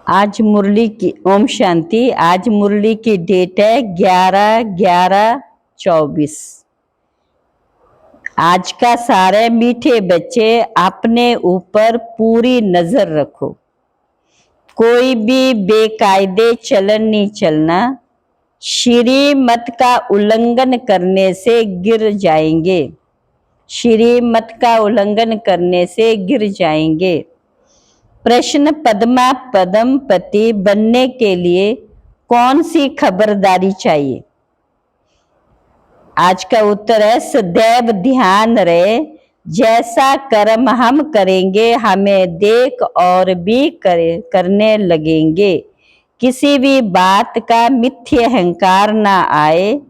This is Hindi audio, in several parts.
आज मुरली की ओम शांति। आज मुरली की डेट है 11/11/24। आज का सारे मीठे बच्चे अपने ऊपर पूरी नजर रखो। कोई भी बेकायदे चलन नहीं चलना। श्रीमत का उल्लंघन करने से गिर जाएंगे। श्रीमत का उल्लंघन करने से गिर जाएंगे। प्रश्न, पद्मा पद्म पति बनने के लिए कौन सी खबरदारी चाहिए? आज का उत्तर है सदैव ध्यान रहे, जैसा कर्म हम करेंगे हमें देख और भी करने लगेंगे। किसी भी बात का मिथ्य अहंकार ना आए।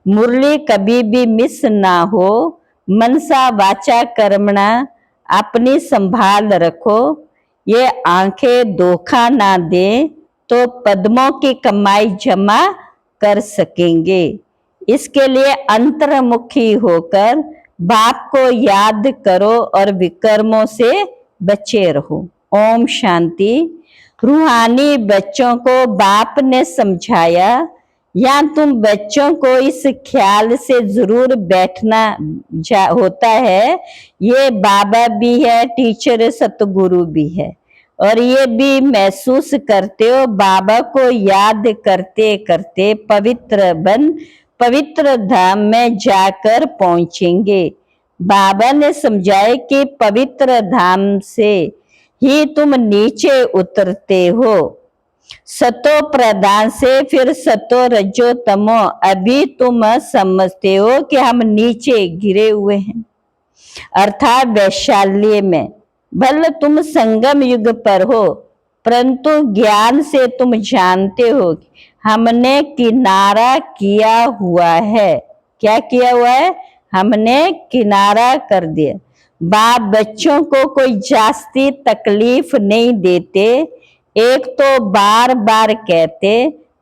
मुरली कभी भी मिस ना हो। मनसा वाचा कर्मणा अपनी संभाल रखो। ये आंखें धोखा ना दे तो पद्मों की कमाई जमा कर सकेंगे। इसके लिए अंतर्मुखी होकर बाप को याद करो और विकर्मों से बचे रहो। ओम शांति। रूहानी बच्चों को बाप ने समझाया, या तुम बच्चों को इस ख्याल से जरूर बैठना होता है, ये बाबा भी है, टीचर सतगुरु भी है, और ये भी महसूस करते हो बाबा को याद करते करते पवित्र धाम में जाकर पहुंचेंगे। बाबा ने समझाया कि पवित्र धाम से ही तुम नीचे उतरते हो। सतो प्रधान से फिर सतो रजो तमो। अभी तुम समझते हो कि हम नीचे गिरे हुए हैं, अर्थात वैशाल्य में। भले तुम संगम युग पर हो, परंतु ज्ञान से तुम जानते हो कि हमने किनारा किया हुआ है। क्या किया हुआ है? हमने किनारा कर दिया। बाप बच्चों को कोई जास्ती तकलीफ नहीं देते। एक तो बार बार कहते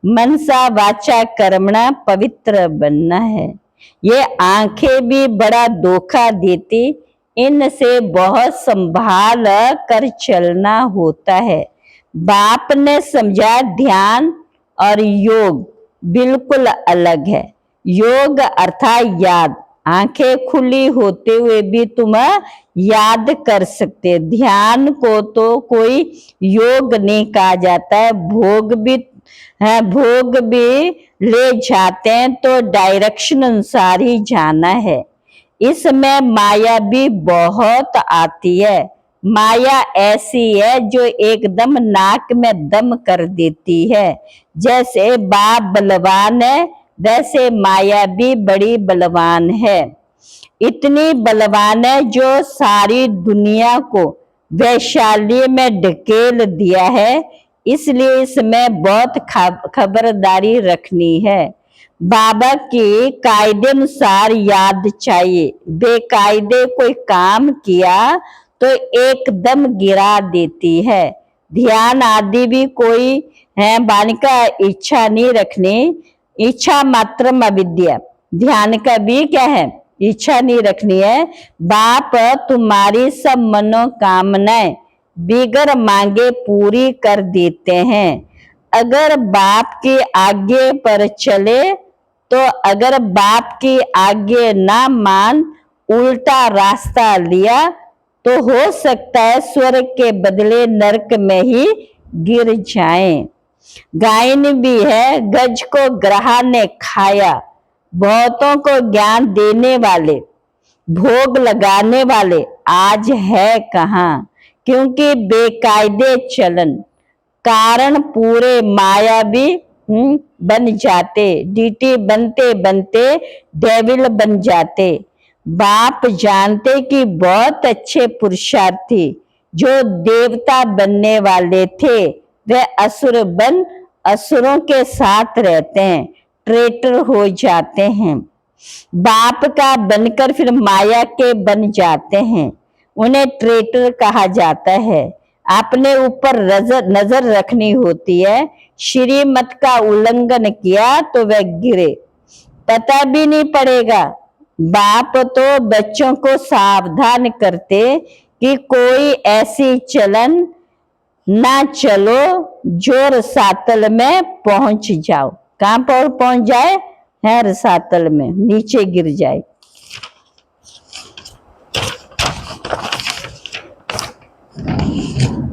मनसा वाचा कर्मणा पवित्र बनना है। ये आंखें भी बड़ा धोखा देती। इनसे बहुत संभाल कर चलना होता है। बाप ने समझा ध्यान और योग बिल्कुल अलग है। योग अर्थात याद। आंखें खुली होते हुए भी तुम याद कर सकते। ध्यान को तो कोई योग नहीं कहा जाता है। भोग भी ले जाते हैं तो डायरेक्शन अनुसार ही जाना है। इसमें माया भी बहुत आती है। माया ऐसी है जो एकदम नाक में दम कर देती है। जैसे बाप बलवान है, वैसे माया भी बड़ी बलवान है। इतनी बलवान है जो सारी दुनिया को वैशाल्य में ढकेल दिया है। इसलिए इसमें बहुत खबरदारी रखनी है। बाबा की कायदे अनुसार याद चाहिए। बेकायदे कोई काम किया तो एकदम गिरा देती है। ध्यान आदि भी कोई है वाणी का इच्छा नहीं रखनी। इच्छा मात्र अविद्या। ध्यान का भी क्या है? इच्छा नहीं रखनी है। बाप तुम्हारी सब मनोकामनाएं बिगर मांगे पूरी कर देते हैं। अगर बाप की आज्ञा पर चले तो अगर बाप की आज्ञा ना मान उल्टा रास्ता लिया तो हो सकता है स्वर्ग के बदले नरक में ही गिर जाएं। गायन भी है, गज को ग्रह ने खाया। बहुतों को ज्ञान देने वाले, भोग लगाने वाले आज है कहाँ? क्योंकि बेकायदे चलन कारण पूरे मायावी बन जाते। डीटी बनते बनते डेविल बन जाते। बाप जानते कि बहुत अच्छे पुरुषार्थी जो देवता बनने वाले थे वे असुर बन असुरों के साथ रहते हैं, ट्रेटर हो जाते हैं। बाप का बनकर फिर माया के बन जाते हैं। उन्हें ट्रेटर कहा जाता है। अपने ऊपर नजर रखनी होती है। श्रीमत का उल्लंघन किया तो वह गिरे, पता भी नहीं पड़ेगा। बाप तो बच्चों को सावधान करते कि कोई ऐसी चलन ना चलो जो रसातल में पहुंच जाओ। कहां पर पहुंच जाए? है रसातल में, नीचे गिर जाए।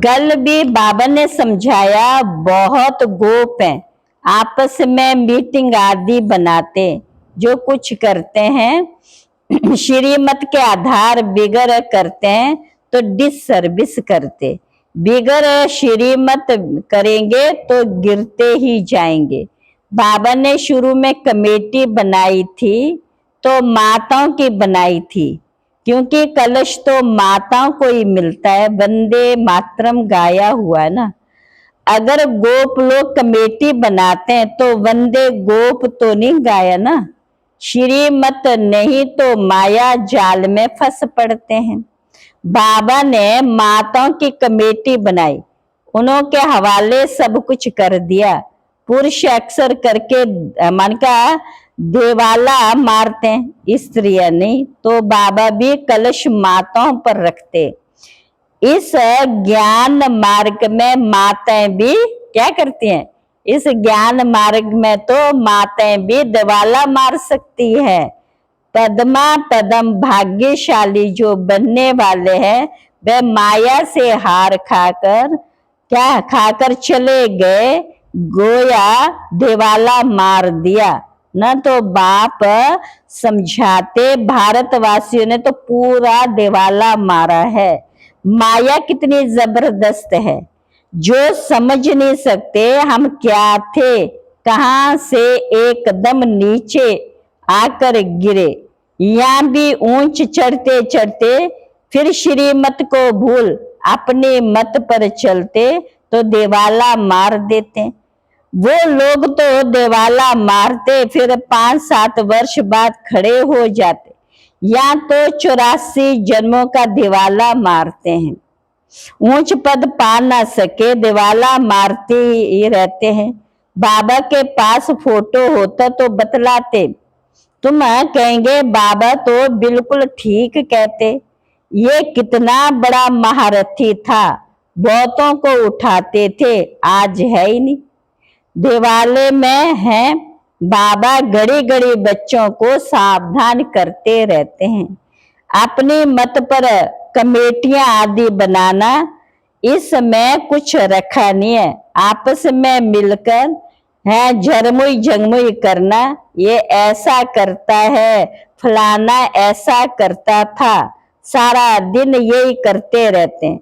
कल भी बाबा ने समझाया, बहुत गोप हैं, आपस में मीटिंग आदि बनाते, जो कुछ करते हैं श्रीमत के आधार बिगर करते हैं तो डिसर्विस करते। बिगर श्रीमत करेंगे तो गिरते ही जाएंगे। बाबा ने शुरू में कमेटी बनाई थी तो माताओं की बनाई थी, क्योंकि कलश तो माताओं को ही मिलता है, वंदे मातरम गाया हुआ है ना। अगर गोप लोग कमेटी बनाते हैं तो वंदे गोप तो नहीं गाया ना। श्रीमत नहीं तो माया जाल में फंस पड़ते हैं। बाबा ने माताओं की कमेटी बनाई, उनके हवाले सब कुछ कर दिया। पुरुष अक्सर करके मन का देवाला मारते हैं, स्त्रियां नहीं, तो बाबा भी कलश माताओं पर रखते। इस ज्ञान मार्ग में माताएं भी क्या करती हैं? इस ज्ञान मार्ग में तो माताएं भी दिवाला मार सकती है। पद्मा पदम भाग्यशाली जो बनने वाले हैं, वे माया से हार खाकर चले गए, गोया दिवाला मार दिया। न तो बाप समझाते, भारतवासियों ने तो पूरा दिवाला मारा है। माया कितनी जबरदस्त है, जो समझ नहीं सकते हम क्या थे, कहां से एकदम नीचे आकर गिरे। यहां भी ऊंच चढ़ते चढ़ते फिर श्रीमत को भूल अपने मत पर चलते तो दिवाला मार देते। वो लोग तो दिवाला मारते, फिर 5-7 वर्ष बाद खड़े हो जाते, या तो 84 जन्मों का दिवाला मारते हैं। ऊंच पद पा ना सके, दिवाला मारते ही रहते हैं। बाबा के पास फोटो होता तो बतलाते, तुम कहेंगे बाबा तो बिल्कुल ठीक कहते, ये कितना बड़ा महारथी था, बहुतों को उठाते थे, आज है ही नहीं। दिवाले में है, बाबा घड़ी घड़ी बच्चों को सावधान करते रहते हैं। अपनी मत पर कमेटियां आदि बनाना, इसमें कुछ रखा नहीं है। आपस में मिलकर है झरमुई झंगमुई करना, ये ऐसा करता है, फलाना ऐसा करता था, सारा दिन यही करते रहते हैं।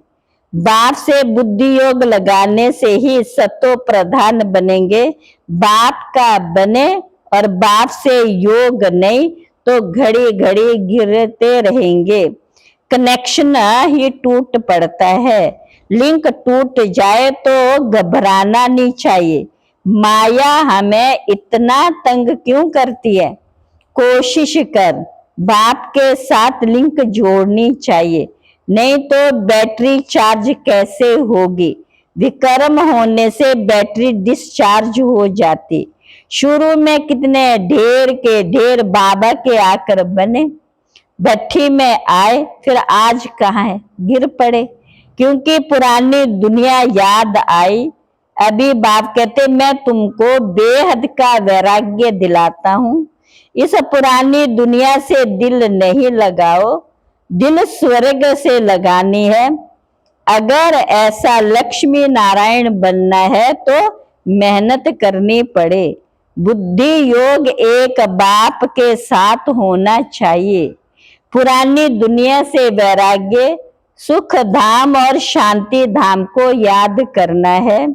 बाप से बुद्धि योग लगाने से ही सतो प्रधान बनेंगे। बाप का बने और बाप से योग नहीं तो घड़ी घड़ी गिरते रहेंगे। कनेक्शन ही टूट पड़ता है। लिंक टूट जाए तो घबराना नहीं चाहिए। माया हमें इतना तंग क्यों करती है? कोशिश कर, बाप के साथ लिंक जोड़नी चाहिए, नहीं तो बैटरी चार्ज कैसे होगी? विकर्म होने से बैटरी डिस्चार्ज हो जाती। शुरू में कितने ढेर के ढेर बाबा के आकर बने, भट्ठी में आए, फिर आज कहाँ है? गिर पड़े, क्योंकि पुरानी दुनिया याद आई। अभी बाप कहते, मैं तुमको बेहद का वैराग्य दिलाता हूं, इस पुरानी दुनिया से दिल नहीं लगाओ, दिल स्वर्ग से लगानी है। अगर ऐसा लक्ष्मी नारायण बनना है तो मेहनत करनी पड़े। बुद्धि योग एक बाप के साथ होना चाहिए। पुरानी दुनिया से वैराग्य, सुख धाम और शांति धाम को याद करना है।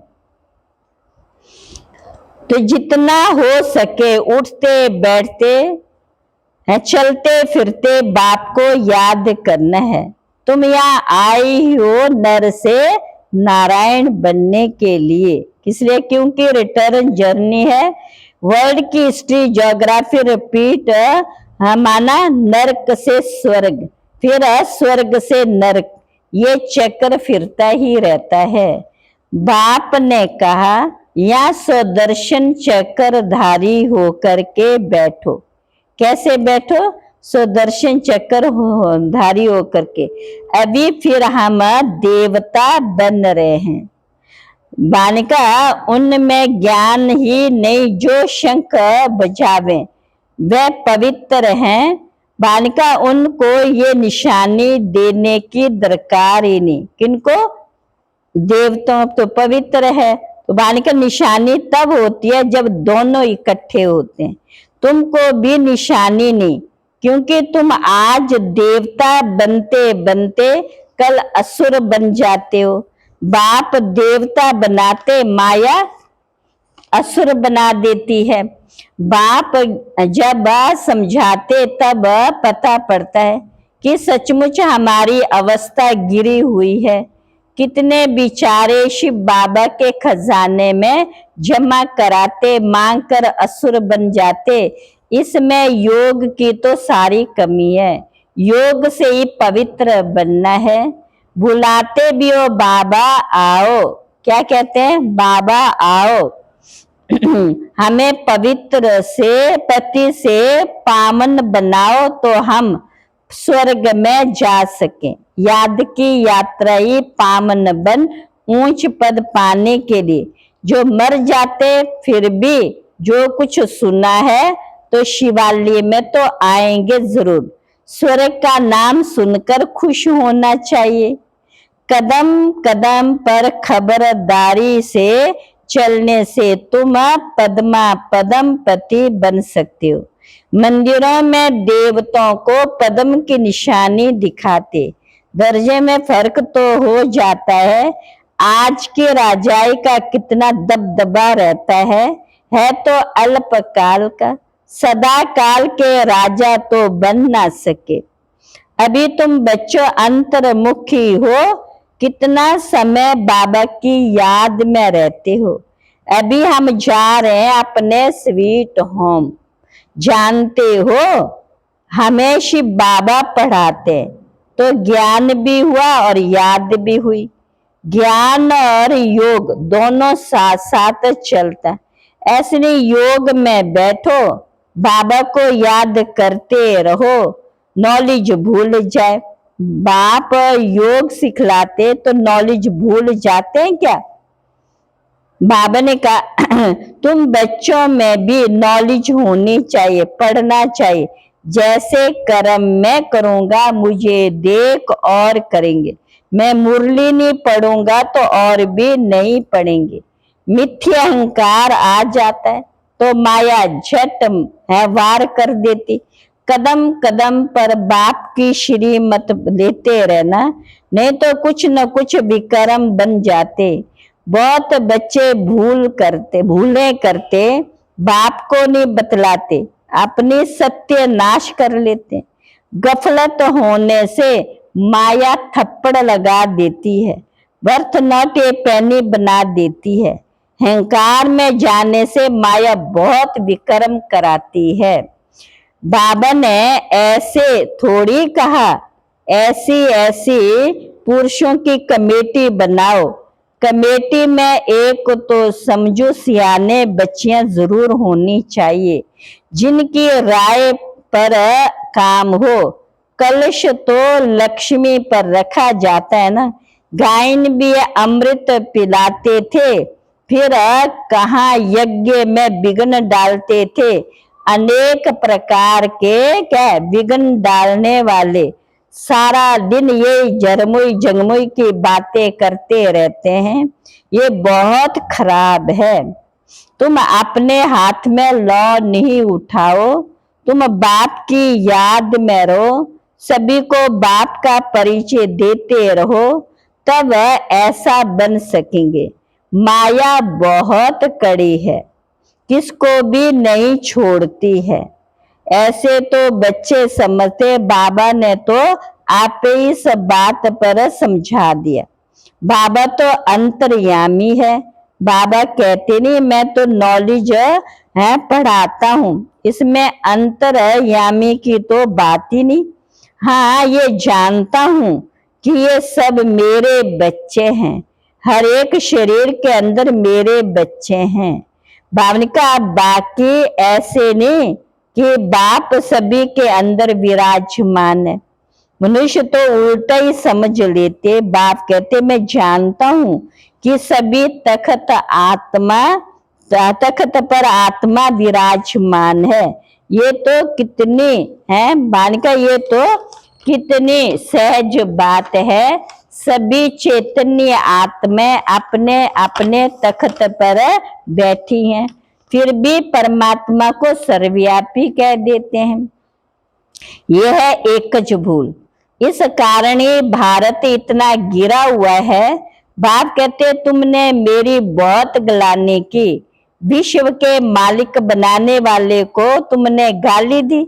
तो जितना हो सके उठते बैठते चलते फिरते बाप को याद करना है। तुम यहाँ आई हो नर से नारायण बनने के लिए, इसलिए क्योंकि रिटर्न जर्नी है। वर्ल्ड की हिस्ट्री ज्योग्राफी रिपीट, माना नरक से स्वर्ग, फिर स्वर्ग से नरक, ये चक्र फिरता ही रहता है। बाप ने कहा, या सुदर्शन चक्रधारी होकर के बैठो। कैसे बैठो? सुदर्शन चक्र धारी होकर के। अभी फिर हम देवता बन रहे हैं। बालिका उनमें ज्ञान ही नहीं, जो शंख बजावे वह पवित्र हैं। बालिका उनको ये निशानी देने की दरकार ही नहीं। किनको? देवताओं तो पवित्र है, तो बालिका निशानी तब होती है जब दोनों इकट्ठे होते हैं। तुमको भी निशानी नहीं, क्योंकि तुम आज देवता बनते बनते कल असुर बन जाते हो। बाप देवता बनाते, माया असुर बना देती है। बाप जब समझाते तब पता पड़ता है कि सचमुच हमारी अवस्था गिरी हुई है। कितने बेचारे शिव बाबा के खजाने में जमा कराते, मांग कर असुर बन जाते। इसमें योग की तो सारी कमी है। योग से ही पवित्र बनना है। बुलाते भी हो, बाबा आओ। क्या कहते हैं? बाबा आओ। हमें पवित्र से, पति से पावन बनाओ तो हम स्वर्ग में जा सके। याद की यात्रा ही पावन बन ऊंच पद पाने के लिए। जो मर जाते फिर भी जो कुछ सुना है तो शिवालय में तो आएंगे जरूर। स्वर्ग का नाम सुनकर खुश होना चाहिए। कदम कदम पर खबरदारी से चलने से तुम पद्मा पदम पति बन सकते हो। मंदिरों में देवताओं को पद्म की निशानी दिखाते। दर्जे में फर्क तो हो जाता है। आज के राजाई का कितना दबदबा रहता है तो अल्पकाल का। सदा काल के राजा तो बन ना सके। अभी तुम बच्चों अंतर्मुखी हो, कितना समय बाबा की याद में रहते हो। अभी हम जा रहे हैं अपने स्वीट होम। जानते हो हमें शिव बाबा पढ़ाते, तो ज्ञान भी हुआ और याद भी हुई। ज्ञान और योग दोनों साथ साथ चलता। ऐसे नहीं योग में बैठो, बाबा को याद करते रहो, नॉलेज भूल जाए। बाप योग सिखलाते तो नॉलेज भूल जाते हैं क्या? बाबा ने कहा तुम बच्चों में भी नॉलेज होनी चाहिए, पढ़ना चाहिए। जैसे कर्म मैं करूंगा मुझे देख और करेंगे। मैं मुरली नहीं पढ़ूंगा तो और भी नहीं पढ़ेंगे। मिथ्या अहंकार आ जाता है तो माया झट है वार कर देती। कदम कदम पर बाप की श्रीमत लेते रहना, नहीं तो कुछ न कुछ विक्रम बन जाते। बहुत बच्चे भूले करते, बाप को नहीं बतलाते, अपनी सत्य नाश कर लेते। गफलत होने से माया थप्पड़ लगा देती है, वर्थ नॉट ए पेनी बना देती है। अहंकार में जाने से माया बहुत विक्रम कराती है। बाबा ने ऐसे थोड़ी कहा, ऐसी ऐसी पुरुषों की कमेटी बनाओ। कमेटी में एक तो समझो सियाने बच्चियां जरूर होनी चाहिए, जिनकी राय पर काम हो। कलश तो लक्ष्मी पर रखा जाता है ना। गायन भी अमृत पिलाते थे, फिर कहाँ यज्ञ में विघ्न डालते थे। अनेक प्रकार के क्या विघ्न डालने वाले सारा दिन ये जरमुई जंगमुई की बातें करते रहते हैं। ये बहुत खराब है। तुम अपने हाथ में लौ नहीं उठाओ, तुम बाप की याद में रहो, सभी को बाप का परिचय देते रहो, तब ऐसा बन सकेंगे। माया बहुत कड़ी है, किसको भी नहीं छोड़ती है। ऐसे तो बच्चे समझते, बाबा ने तो आप ही इस बात पर समझा दिया। बाबा तो अंतर्यामी है। बाबा कहते नहीं मैं तो नॉलेज है पढ़ाता हूँ, इसमें अंतर्यामी की तो बात ही नहीं। हाँ ये जानता हूँ कि ये सब मेरे बच्चे हैं, हर एक शरीर के अंदर मेरे बच्चे हैं। बाबा ने कहा बाकी ऐसे नहीं कि बाप सभी के अंदर विराजमान है। मनुष्य तो उल्टा ही समझ लेते। बाप कहते मैं जानता हूँ कि सभी तख्त पर आत्मा विराजमान है। ये तो कितनी है बालिका, ये तो कितनी सहज बात है। सभी चैतन्य आत्माएं अपने अपने तख्त पर बैठी हैं, फिर भी परमात्मा को सर्वव्यापी कह देते हैं। यह है एकच भूल। इस कारण ही भारत इतना गिरा हुआ है। बाप कहते तुमने मेरी बहुत ग्लानि की, विश्व के मालिक बनाने वाले को तुमने गाली दी।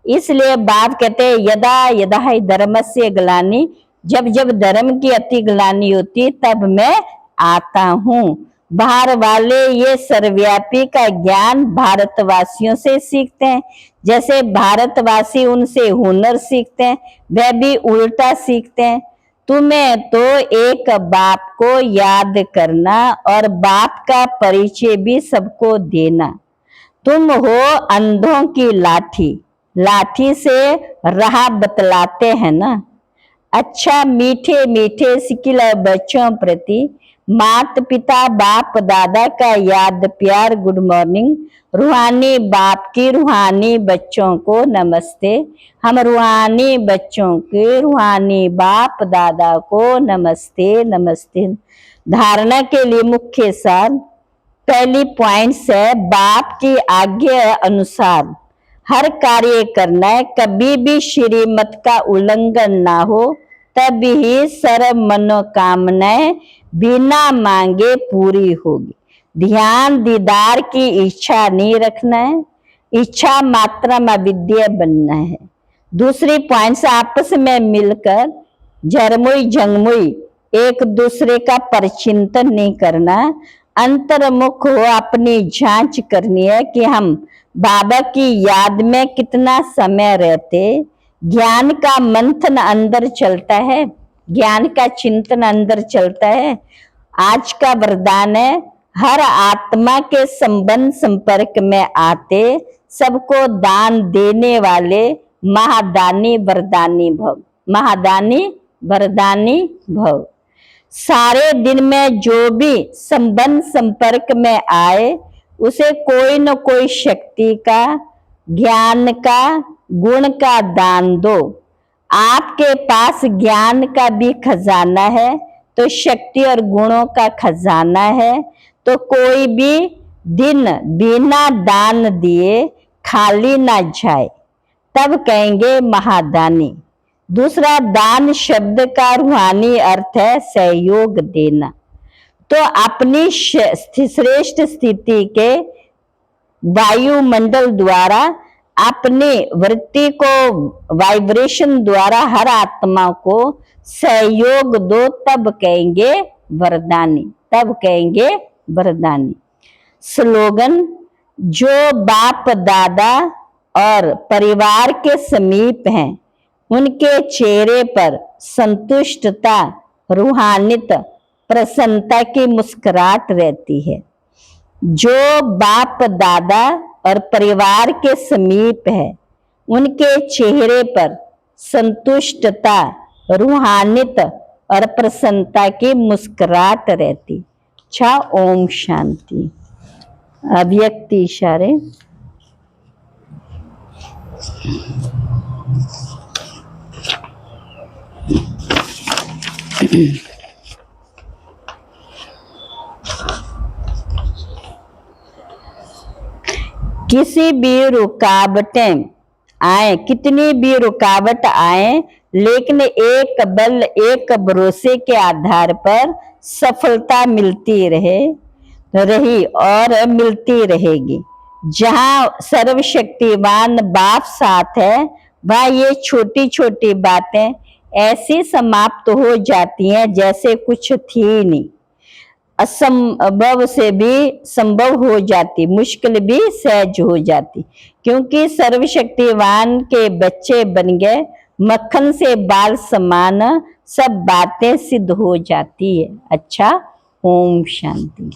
इसलिए बाप कहते यदा यदा ही धर्मस्य ग्लानि, जब जब धर्म की अति ग्लानि होती तब मैं आता हूँ। बाहर वाले ये सर्वव्यापी का ज्ञान भारतवासियों से सीखते हैं, जैसे भारतवासी उनसे हुनर सीखते हैं, वह भी उल्टा सीखते हैं। तुम्हें तो एक बाप को याद करना और बाप का परिचय भी सबको देना। तुम हो अंधों की लाठी, लाठी से राह बतलाते हैं ना। अच्छा मीठे मीठे सिकिला बच्चों प्रति माता पिता बाप दादा का याद प्यार गुड मॉर्निंग। रूहानी बाप की रूहानी बच्चों को नमस्ते। हम रूहानी बच्चों के रूहानी बाप दादा को नमस्ते नमस्ते। धारणा के लिए मुख्य सार, पहली पॉइंट्स है बाप की आज्ञा अनुसार हर कार्य करना है, कभी भी श्रीमत का उल्लंघन ना हो, तब ही सर्व मनोकामनाएं बिना मांगे पूरी होगी। ध्यान दीदार की इच्छा नहीं रखना है, इच्छा मात्रा में विद्या बनना है। दूसरी पॉइंट से आपस में मिलकर झरमुई झंगमुई एक दूसरे का परचिंतन नहीं करना, अंतर्मुख हो अपनी जांच करनी है कि हम बाबा की याद में कितना समय रहते। ज्ञान का मंथन अंदर चलता है, ज्ञान का चिंतन अंदर चलता है। आज का वरदान है हर आत्मा के संबंध संपर्क में आते सबको दान देने वाले महादानी वरदानी भव, महादानी वरदानी भव। सारे दिन में जो भी संबंध संपर्क में आए उसे कोई न कोई शक्ति का, ज्ञान का, गुण का दान दो। आपके पास ज्ञान का भी खजाना है तो शक्ति और गुणों का खजाना है, तो कोई भी दिन बिना दान दिए खाली ना जाए, तब कहेंगे महादानी। दूसरा, दान शब्द का रूहानी अर्थ है सहयोग देना। तो अपनी श्रेष्ठ स्थिति के वायुमंडल द्वारा अपनी वृत्ति को वाइब्रेशन द्वारा हर आत्मा को सहयोग दो, तब कहेंगे वरदानी, तब कहेंगे वरदानी। स्लोगन, जो बाप दादा और परिवार के समीप हैं उनके चेहरे पर संतुष्टता, रूहानियत, प्रसन्नता की मुस्कुराहट रहती है। जो बाप दादा और परिवार के समीप है उनके चेहरे पर संतुष्टता, रूहानियत और प्रसन्नता की मुस्कुराहट रहती। अच्छा, ओम शांति। अव्यक्ति इशारे। किसी भी रुकावटें आए, कितनी भी रुकावट आए, लेकिन एक बल एक भरोसे के आधार पर सफलता मिलती रही और मिलती रहेगी। जहाँ सर्वशक्तिवान बाप साथ है वहाँ ये छोटी छोटी बातें ऐसी समाप्त हो जाती हैं जैसे कुछ थी नहीं। असंभव से भी संभव हो जाती, मुश्किल भी सहज हो जाती, क्योंकि सर्वशक्तिवान के बच्चे बन गए। मक्खन से बाल समान सब बातें सिद्ध हो जाती है। अच्छा, ओम शांति।